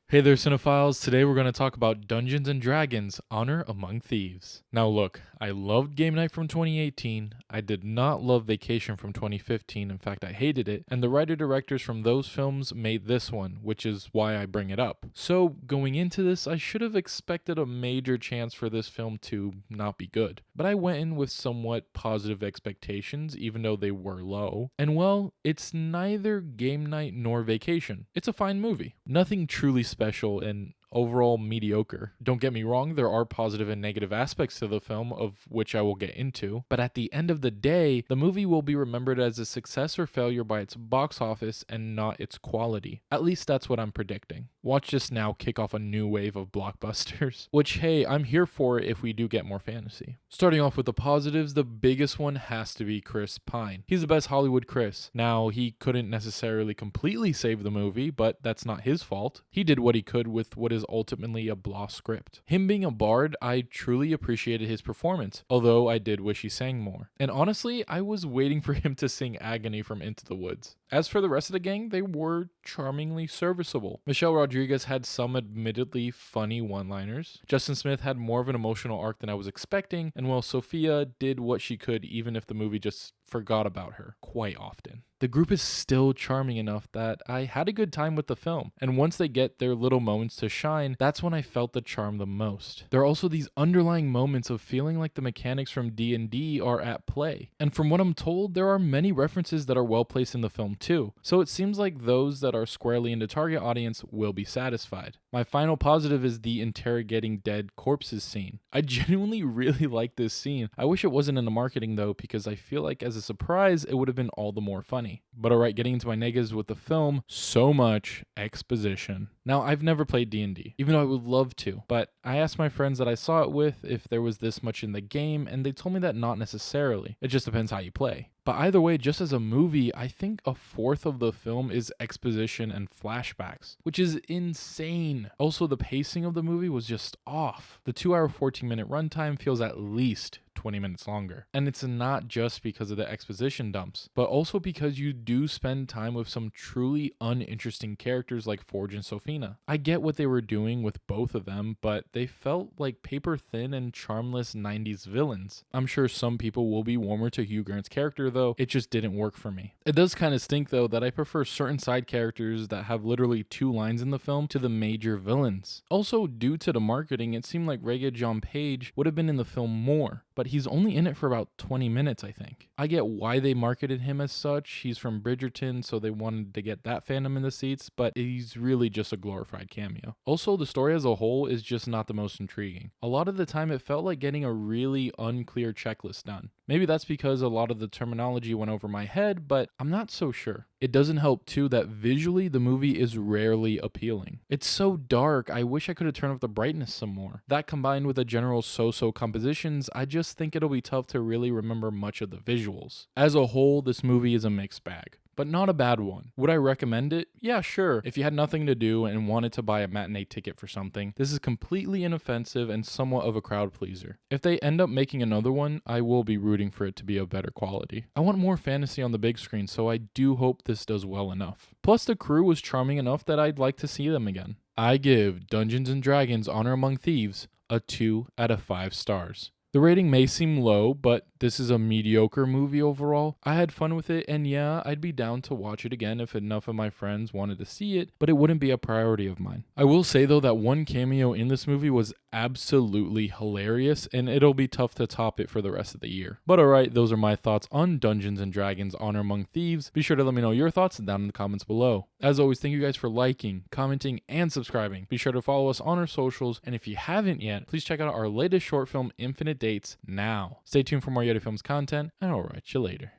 Hey there, cinephiles. Today we're going to talk about Dungeons and Dragons: Honor Among Thieves. Now look, I loved Game Night from 2018. I did not love Vacation from 2015. In fact, I hated it. And the writer-directors from those films made this one, which is why I bring it up. So going into this, I should have expected a major chance for this film to not be good. But I went in with somewhat positive expectations, even though they were low. And well, it's neither Game Night nor Vacation. It's a fine movie. Nothing truly special and overall mediocre. Don't get me wrong, there are positive and negative aspects to the film, of which I will get into, but at the end of the day, the movie will be remembered as a success or failure by its box office and not its quality. At least that's what I'm predicting. Watch this now kick off a new wave of blockbusters, which hey, I'm here for if we do get more fantasy. Starting off with the positives, the biggest one has to be Chris Pine. He's the best Hollywood Chris. Now, he couldn't necessarily completely save the movie, but that's not his fault. He did what he could with what is ultimately a blah script. Him being a bard, I truly appreciated his performance, although I did wish he sang more. And honestly, I was waiting for him to sing Agony from Into the Woods. As for the rest of the gang, they were charmingly serviceable. Michelle Rodriguez had some admittedly funny one-liners. Justin Smith had more of an emotional arc than I was expecting, and while Sophia did what she could even if the movie just forgot about her quite often. The group is still charming enough that I had a good time with the film, and once they get their little moments to shine, that's when I felt the charm the most. There are also these underlying moments of feeling like the mechanics from D&D are at play, and from what I'm told, there are many references that are well placed in the film too, so it seems like those that are squarely in the target audience will be satisfied. My final positive is the interrogating dead corpses scene. I genuinely really like this scene. I wish it wasn't in the marketing though, because I feel like as a surprise, it would have been all the more funny. But alright, getting into my negatives with the film, so much exposition. Now, I've never played D&D, even though I would love to, but I asked my friends that I saw it with if there was this much in the game, and they told me that not necessarily. It just depends how you play. But either way, just as a movie, I think a fourth of the film is exposition and flashbacks, which is insane. Also, the pacing of the movie was just off. The 2-hour, 14-minute runtime feels at least 20 minutes longer. And it's not just because of the exposition dumps, but also because you do spend time with some truly uninteresting characters like Forge and Sophina. I get what they were doing with both of them, but they felt like paper thin and charmless 90s villains. I'm sure some people will be warmer to Hugh Grant's character though, it just didn't work for me. It does kind of stink though that I prefer certain side characters that have literally 2 lines in the film to the major villains. Also, due to the marketing, it seemed like Regé Jean Page would have been in the film more, but he's only in it for about 20 minutes, I think. I get why they marketed him as such. He's from Bridgerton, so they wanted to get that fandom in the seats, but he's really just a glorified cameo. Also, the story as a whole is just not the most intriguing. A lot of the time, it felt like getting a really unclear checklist done. Maybe that's because a lot of the terminology went over my head, but I'm not so sure. It doesn't help too that visually the movie is rarely appealing. It's so dark, I wish I could have turned up the brightness some more. That combined with the general so-so compositions, I just think it'll be tough to really remember much of the visuals. As a whole, this movie is a mixed bag, but not a bad one. Would I recommend it? Yeah, sure. If you had nothing to do and wanted to buy a matinee ticket for something, this is completely inoffensive and somewhat of a crowd pleaser. If they end up making another one, I will be rooting for it to be of better quality. I want more fantasy on the big screen, so I do hope this does well enough. Plus, the crew was charming enough that I'd like to see them again. I give Dungeons and Dragons: Honor Among Thieves a 2 out of 5 stars. The rating may seem low, but this is a mediocre movie overall. I had fun with it, and yeah, I'd be down to watch it again if enough of my friends wanted to see it, but it wouldn't be a priority of mine. I will say though that one cameo in this movie was absolutely hilarious, and it'll be tough to top it for the rest of the year. But alright, those are my thoughts on Dungeons and Dragons: Honor Among Thieves. Be sure to let me know your thoughts down in the comments below. As always, thank you guys for liking, commenting, and subscribing. Be sure to follow us on our socials, and if you haven't yet, please check out our latest short film, Infinite Dates, now. Stay tuned for more Yeti Films content, and I'll write you later.